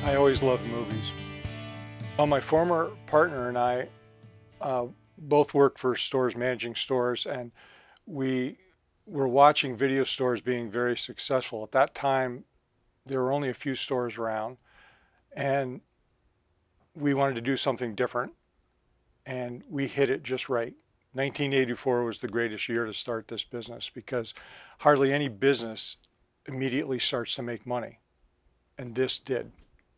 I always loved movies. Well, my former partner and I both worked for stores, managing stores, and we were watching video stores being very successful. At that time, there were only a few stores around, and we wanted to do something different, and we hit it just right. 1984 was the greatest year to start this business because hardly any business immediately starts to make money, and this did.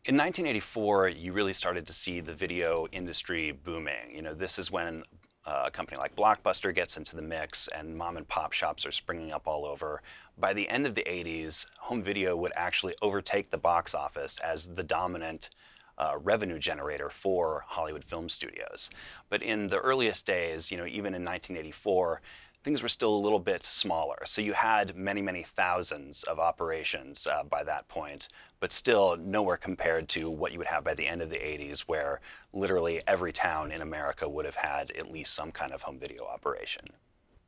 In 1984, you really started to see the video industry booming. This is when a company like Blockbuster gets into the mix and mom and pop shops are springing up all over. By the end of the 80s, home video would actually overtake the box office as the dominant revenue generator for Hollywood film studios. But in the earliest days, even in 1984, things were still a little bit smaller. So you had many, many thousands of operations by that point, but still nowhere compared to what you would have by the end of the 80s, where literally every town in America would have had at least some kind of home video operation.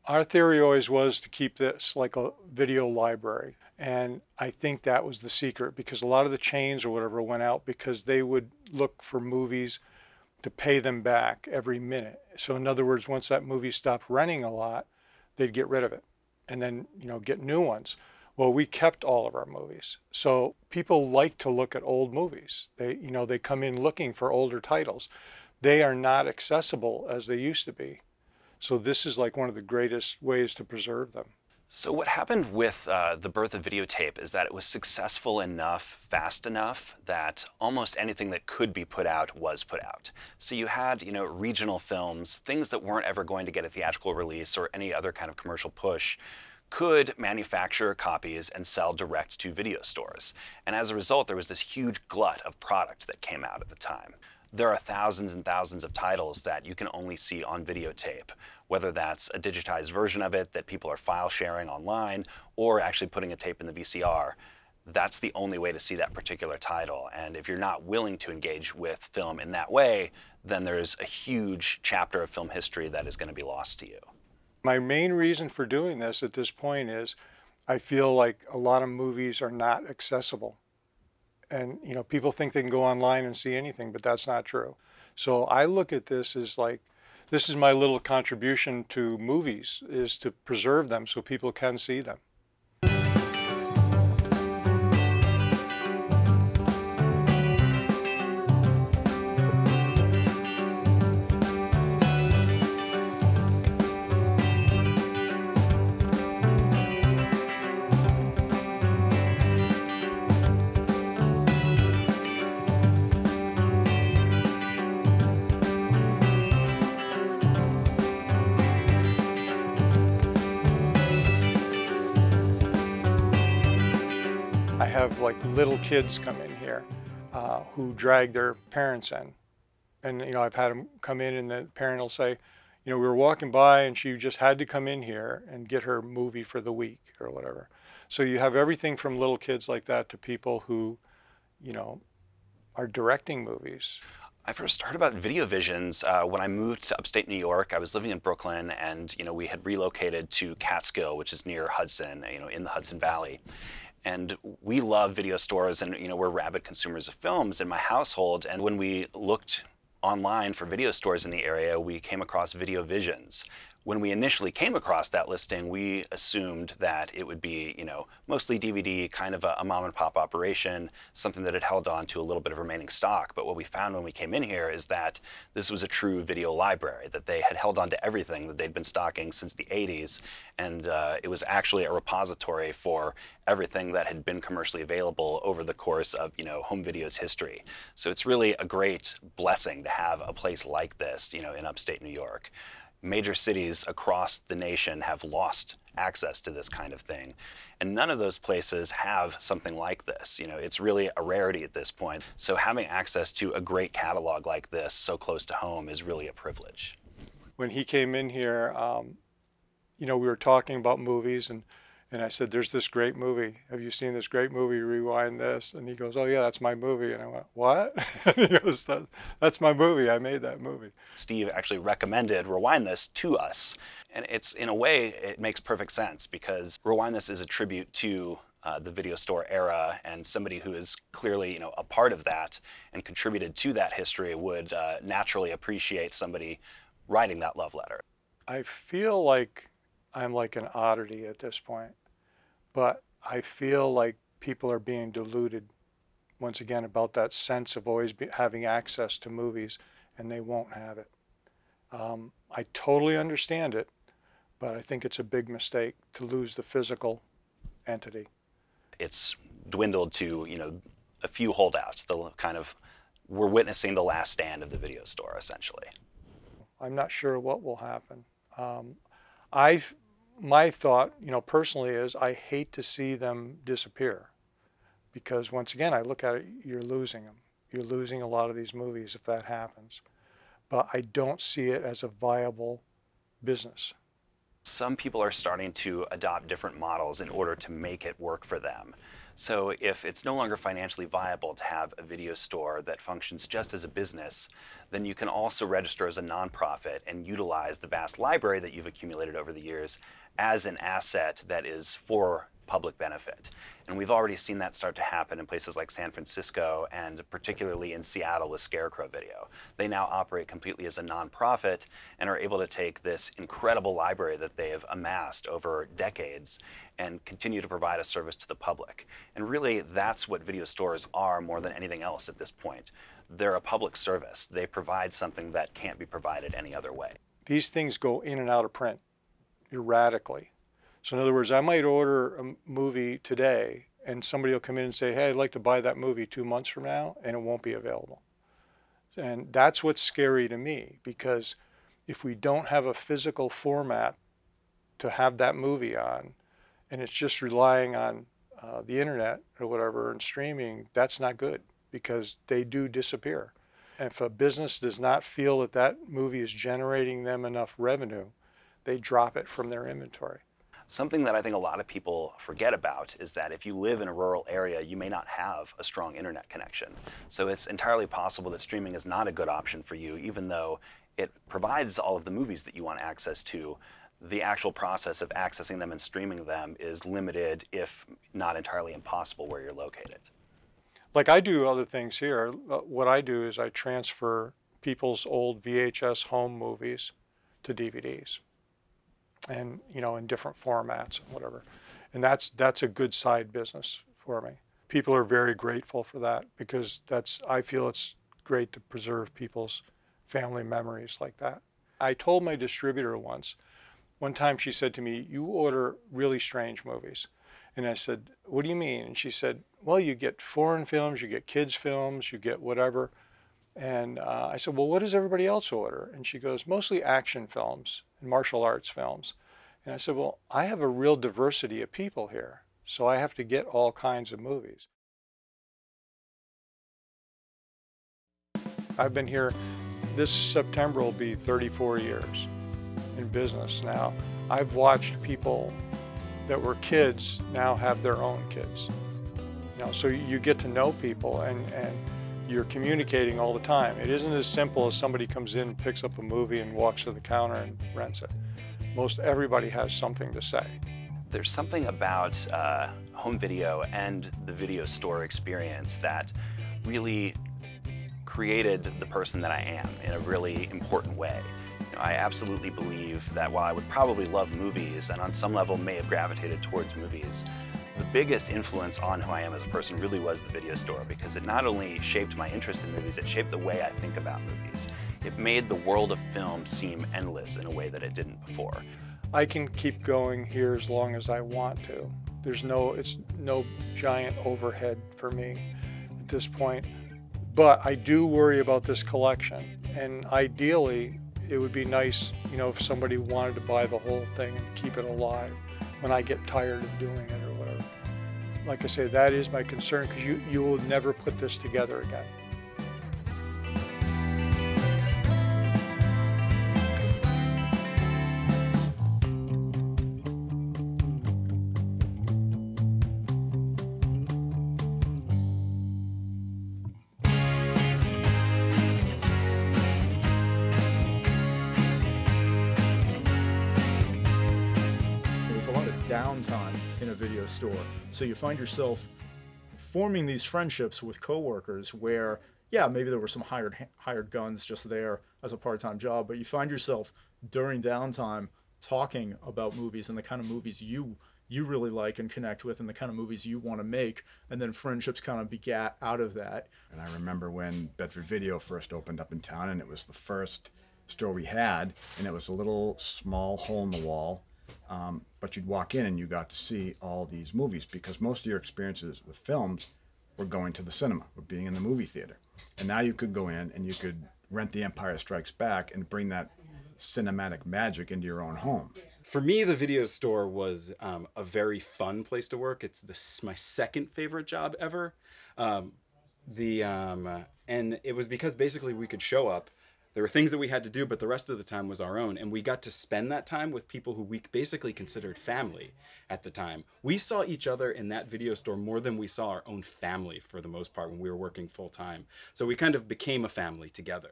Our theory always was to keep this like a video library. And I think that was the secret, because a lot of the chains or whatever went out because they would look for movies to pay them back every minute. So in other words, once that movie stopped running a lot, they'd get rid of it and then, get new ones. Well, we kept all of our movies. So people like to look at old movies. They come in looking for older titles. They are not accessible as they used to be. So this is like one of the greatest ways to preserve them. So what happened with the birth of videotape is that it was successful enough, fast enough, that almost anything that could be put out was put out. So you had, regional films, things that weren't ever going to get a theatrical release or any other kind of commercial push, could manufacture copies and sell direct to video stores. And as a result, there was this huge glut of product that came out at the time. There are thousands and thousands of titles that you can only see on videotape, whether that's a digitized version of it that people are file sharing online or actually putting a tape in the VCR. That's the only way to see that particular title. And if you're not willing to engage with film in that way, then there's a huge chapter of film history that is going to be lost to you. My main reason for doing this at this point is I feel like a lot of movies are not accessible. And people think they can go online and see anything, but that's not true. So I look at this as like, this is my little contribution to movies, is to preserve them so people can see them. I have like little kids come in here who drag their parents in. And I've had them come in and the parent will say, we were walking by and she just had to come in here and get her movie for the week or whatever. So you have everything from little kids like that to people who, are directing movies. I first heard about video visions when I moved to upstate New York. I was living in Brooklyn, and we had relocated to Catskill, which is near Hudson, in the Hudson Valley. And we love video stores, and we're rabid consumers of films in my household. And when we looked online for video stores in the area, we came across Video Visions. When we initially came across that listing, we assumed that it would be, mostly DVD, kind of a mom and pop operation, something that had held on to a little bit of remaining stock. But what we found when we came in here is that this was a true video library, that they had held on to everything that they'd been stocking since the 80s. And it was actually a repository for everything that had been commercially available over the course of, home video's history. So it's really a great blessing to have a place like this, in upstate New York. Major cities across the nation have lost access to this kind of thing, and none of those places have something like this. It's really a rarity at this point. So having access to a great catalog like this so close to home is really a privilege. When he came in here, we were talking about movies, and I said, there's this great movie. Have you seen this great movie, Rewind This? And he goes, oh yeah, that's my movie. And I went, what? And he goes, that's my movie. I made that movie. Steve actually recommended Rewind This to us. And it's, in a way, it makes perfect sense, because Rewind This is a tribute to the video store era, and somebody who is clearly, a part of that and contributed to that history would naturally appreciate somebody writing that love letter. I feel like I'm like an oddity at this point, but I feel like people are being deluded once again about that sense of always having access to movies, and they won't have it. I totally understand it, but I think it's a big mistake to lose the physical entity. It's dwindled to, a few holdouts. We're witnessing the last stand of the video store, essentially. I'm not sure what will happen. My thought, personally is I hate to see them disappear, because once again, I look at it, you're losing them. You're losing a lot of these movies if that happens. But I don't see it as a viable business. Some people are starting to adopt different models in order to make it work for them. So if it's no longer financially viable to have a video store that functions just as a business, then you can also register as a nonprofit and utilize the vast library that you've accumulated over the years as an asset that is for public benefit. And we've already seen that start to happen in places like San Francisco and particularly in Seattle with Scarecrow Video. They now operate completely as a nonprofit and are able to take this incredible library that they have amassed over decades and continue to provide a service to the public. And really, that's what video stores are more than anything else at this point. They're a public service. They provide something that can't be provided any other way. These things go in and out of print erratically. So in other words, I might order a movie today and somebody will come in and say, hey, I'd like to buy that movie 2 months from now, and it won't be available. And that's what's scary to me, because if we don't have a physical format to have that movie on, and it's just relying on the internet or whatever and streaming, that's not good, because they do disappear. And if a business does not feel that that movie is generating them enough revenue, they drop it from their inventory. Something that I think a lot of people forget about is that if you live in a rural area, you may not have a strong internet connection. So it's entirely possible that streaming is not a good option for you, even though it provides all of the movies that you want access to. The actual process of accessing them and streaming them is limited, if not entirely impossible, where you're located. Like I do other things here. What I do is I transfer people's old VHS home movies to DVDs. And in different formats and whatever, and that's a good side business for me. People are very grateful for that, because I feel it's great to preserve people's family memories like that. I told my distributor one time she said to me, you order really strange movies. And I said, what do you mean? And she said, well, you get foreign films, you get kids films, you get whatever. And I said, well, what does everybody else order? And she goes, mostly action films and martial arts films. And I said, well, I have a real diversity of people here, so I have to get all kinds of movies. I've been here, this September will be 34 years in business now. I've watched people that were kids now have their own kids. So you get to know people, and you're communicating all the time. It isn't as simple as somebody comes in, picks up a movie, and walks to the counter and rents it. Most everybody has something to say. There's something about home video and the video store experience that really created the person that I am in a really important way. I absolutely believe that while I would probably love movies and on some level may have gravitated towards movies, the biggest influence on who I am as a person really was the video store, because it not only shaped my interest in movies, it shaped the way I think about movies. It made the world of film seem endless in a way that it didn't before. I can keep going here as long as I want to. It's no giant overhead for me at this point. But I do worry about this collection, and ideally it would be nice, if somebody wanted to buy the whole thing and keep it alive when I get tired of doing it or whatever. Like I say, that is my concern, because you will never put this together again. downtime in a video store. So you find yourself forming these friendships with coworkers where, yeah, maybe there were some hired guns just there as a part-time job, but you find yourself during downtime talking about movies and the kind of movies you really like and connect with and the kind of movies you want to make, and then friendships kind of begat out of that. And I remember when Bedford Video first opened up in town, and it was the first store we had, and it was a little small hole in the wall, but you'd walk in and you got to see all these movies, because most of your experiences with films were going to the cinema, or being in the movie theater. And now you could go in and you could rent The Empire Strikes Back and bring that cinematic magic into your own home. For me, the video store was a very fun place to work. It's my second favorite job ever. And it was because basically we could show up. There were things that we had to do, but the rest of the time was our own. And we got to spend that time with people who we basically considered family at the time. We saw each other in that video store more than we saw our own family for the most part when we were working full time. So we kind of became a family together.